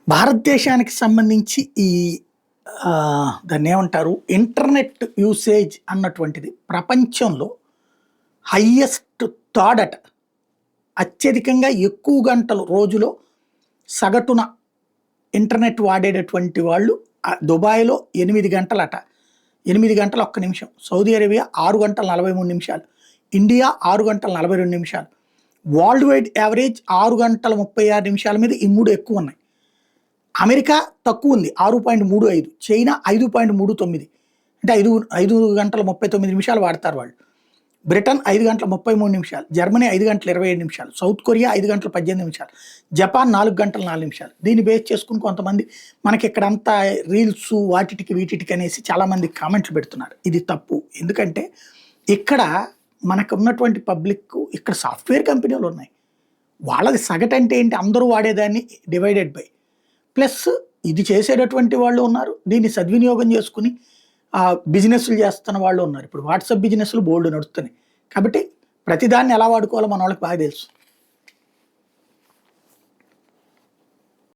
భారతదేశానికి సంబంధించి ఈ దాన్నేమంటారు ఇంటర్నెట్ యూసేజ్ అన్నటువంటిది ప్రపంచంలో హైయెస్ట్ థర్డ్ అట. అత్యధికంగా ఎక్కువ గంటలు రోజులో సగటున ఇంటర్నెట్ వాడేటటువంటి వాళ్ళు దుబాయ్‌లో 8 గంటలట. 8 గంటలు 1 నిమిషం. సౌదీ అరేబియా 6 గంటల 43 నిమిషాలు. ఇండియా 6 గంటల 42 నిమిషాలు. వరల్డ్ వైడ్ యావరేజ్ 6 గంటల 36 నిమిషాల మీద ఈ 3 ఎక్కువున్నాయి. అమెరికా తక్కువుంది 6.35, చైనా 5.39, అంటే 5 గంటల 39 నిమిషాలు వాడతారు వాళ్ళు. బ్రిటన్ 5 గంటల 33 నిమిషాలు, జర్మనీ 5 గంటల 27 నిమిషాలు, సౌత్ కొరియా 5 గంటల 18 నిమిషాలు, జపాన్ 4 గంటల 4 నిమిషాలు. దీన్ని బేస్ చేసుకుని కొంతమంది మనకి ఇక్కడంతా రీల్స్ వీటికి అనేసి చాలామంది కామెంట్లు పెడుతున్నారు. ఇది తప్పు. ఎందుకంటే ఇక్కడ మనకున్నటువంటి పబ్లిక్ ఇక్కడ సాఫ్ట్వేర్ కంపెనీలు ఉన్నాయి. వాళ్ళది సగటు అంటే ఏంటి, అందరూ వాడేదాన్ని డివైడెడ్ బై ప్లస్ ఇది చేసేటటువంటి వాళ్ళు ఉన్నారు. దీన్ని సద్వినియోగం చేసుకుని బిజినెస్లు చేస్తున్న వాళ్ళు ఉన్నారు. ఇప్పుడు వాట్సాప్ బిజినెస్లు బోల్డ్ నడుస్తున్నాయి. కాబట్టి ప్రతిదాన్ని ఎలా వాడుకోవాలో మన వాళ్ళకి బాగా తెలుసు.